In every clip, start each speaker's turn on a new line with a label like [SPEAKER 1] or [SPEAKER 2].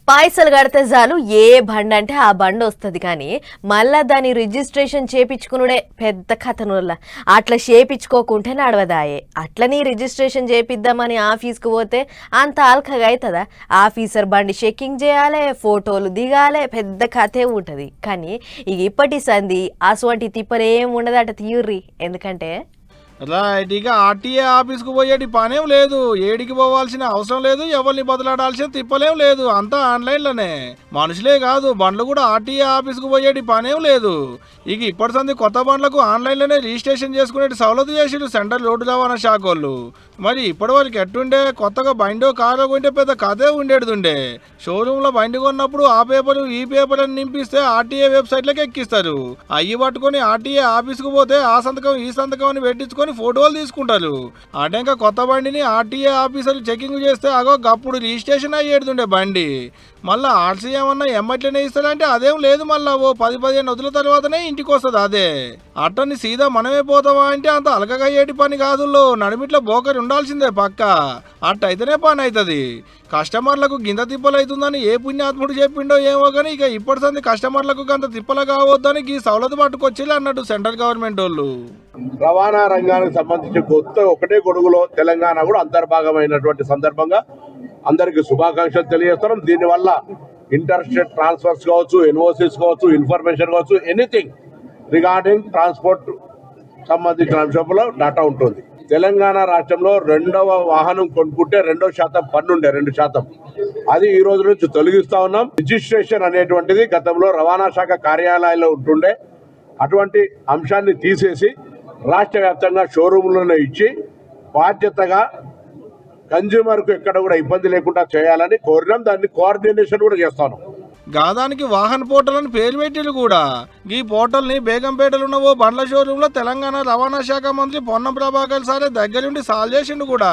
[SPEAKER 1] పైసలు కడితే చాలు ఏ బండి అంటే ఆ బండి వస్తుంది కానీ మళ్ళా దాని రిజిస్ట్రేషన్ చేపించుకునుడే పెద్ద కథనుల అట్లా చేపించుకోకుంటే నడవదాయే. అట్లని రిజిస్ట్రేషన్ చేపిద్దామని ఆఫీస్కి పోతే అంత ఆల్కగా అవుతుందా? ఆఫీసర్ బండి చెక్కింగ్ చేయాలి, ఫోటోలు దిగాలి, పెద్ద కథే ఉంటుంది. కానీ ఇక ఇప్పటి సంది అటువంటి తిప్పలేం ఉండదట తీయుర్రి. ఎందుకంటే
[SPEAKER 2] రైట్, ఇక ఆర్టీఏ ఆఫీస్కు పోయేటి పనేం లేదు, ఏడికి పోవాల్సిన అవసరం లేదు, ఎవరిని బదులాడాల్సిన తిప్పలేం లేదు, అంతా ఆన్లైన్లోనే. మనుషులే కాదు బండ్లు కూడా ఆర్టీఏ ఆఫీస్కు పోయేటి పనేం లేదు. ఇక ఇప్పటి సంది కొత్త బండ్లకు ఆన్లైన్లోనే రిజిస్ట్రేషన్ చేసుకునే సవలతు చేసిండు సెంట్రల్ రోడ్డు రవాణా శాఖ వాళ్ళు. మరి ఇప్పటి వరకు ఎట్టుండే, కొత్తగా బండో కారో కొంటే పెద్ద కథే ఉండేడుండే. షోరూంలో బండి కొన్నప్పుడు ఆ పేపరు ఈ పేపర్ అని నింపిస్తే ఆర్టీఏ వెబ్సైట్లోకి ఎక్కిస్తారు. అయ్యి పట్టుకొని ఆర్టీఏ ఆఫీస్కు పోతే ఆ సంతకం ఈ సంతకం అని పెట్టించుకొని ఫోటోలు తీసుకుంటారు. అటెంక కొత్త బండిని ఆర్టీఏ ఆఫీసర్లు చెకింగ్ చేస్తే అగో గప్పుడు రిజిస్ట్రేషన్ అయ్యేడుతుండే బండి. మళ్ళీ ఆర్సీ ఏమన్నా ఎమ్మట్లనే ఇస్తారంటే అదేం లేదు. మళ్ళీ ఓ 10-15 రోజుల తర్వాతనే ఇంటికి వస్తుంది. అదే అట్టని సీదా మనమే పోతావా అంటే అంత అలకగా అయ్యేటి పని కాదు. నడిమిట్లో బోకరి ఉండాల్సిందే పక్క. అట్టయితేనే పని అవుతుంది. కస్టమర్లకు గింత తిప్పలు అవుతుందని ఏ పుణ్యాత్ముడు చెప్పిండో ఏమో కానీ ఇక ఇప్పటి సంది కస్టమర్లకు గంత తిప్పలు కావద్దని ఈ సవలతు పట్టుకొచ్చి అన్నట్టు సెంట్రల్ గవర్నమెంట్ వాళ్ళు.
[SPEAKER 3] రవాణా రంగానికి సంబంధించి ఒకటే గొడుగులో తెలంగాణ కూడా అంతర్భాగమైనటువంటి సందర్భంగా అందరికి శుభాకాంక్షలు తెలియజేస్తున్నాం. దీనివల్ల ఇంటర్ స్టేట్ ట్రాన్స్ఫర్స్ కావచ్చు, ఎన్ఓసీస్ కావచ్చు, ఇన్ఫర్మేషన్ కావచ్చు, ఎనీథింగ్ రిగార్డింగ్ ట్రాన్స్పోర్ట్ సంబంధించిన అంశంలో డాటా ఉంటుంది. తెలంగాణ రాష్ట్రంలో రెండవ వాహనం కొనుక్కుంటే 2% పన్నుండే 2%. అది ఈ రోజు నుంచి తొలగిస్తా ఉన్నాం. రిజిస్ట్రేషన్ అనేటువంటిది గతంలో రవాణా శాఖ కార్యాలయాల్లో ఉంటుండే. అటువంటి అంశాన్ని తీసేసి రాష్ట్ర వ్యాప్తంగా షోరూంలోనే ఇచ్చి బాధ్యతగా కన్జ్యూమర్కు ఎక్కడ కూడా ఇబ్బంది లేకుండా చేయాలని కోరినాం. దాన్ని కోఆర్డినేషన్ కూడా చేస్తాను.
[SPEAKER 2] గాదానికి వాహన పోర్టల్ అని పేరు పెట్టిలు కూడా. ఈ పోర్టల్ని బేగంపేటలో ఉన్న ఓ బండ్ల షోరూంలో తెలంగాణ రవాణా శాఖ మంత్రి పొన్నం ప్రభాకర్ సారే దగ్గరుండి సాల్వ్ చేసిండు కూడా.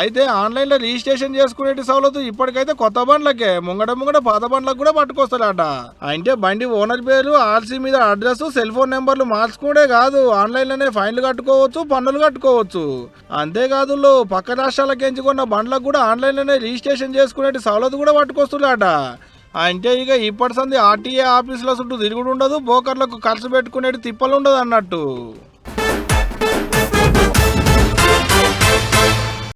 [SPEAKER 2] అయితే ఆన్లైన్లో రిజిస్ట్రేషన్ చేసుకునే సవలతు ఇప్పటికైతే కొత్త బండ్లకే ముంగడ పాత బండ్లకు కూడా పట్టుకొస్తారట. అంటే బండి ఓనర్ పేరు, ఆర్సీ మీద అడ్రస్, సెల్ ఫోన్ నెంబర్లు మార్చుకునే కాదు, ఆన్లైన్లోనే ఫైన్లు కట్టుకోవచ్చు, పన్నులు కట్టుకోవచ్చు. అంతేకాదు పక్క రాష్ట్రాలకు ఎంచుకున్న బండ్లకు కూడా ఆన్లైన్లోనే రిజిస్ట్రేషన్ చేసుకునే సవలతు కూడా పట్టుకొస్తున్నారట. అంటే ఇక ఇప్పటి సంది ఆర్టీఏ ఆఫీసుల చుట్టూ తిరుగుడు ఉండదు, బోకర్లకు ఖర్చు పెట్టుకునేది తిప్పలు ఉండదు అన్నట్టు.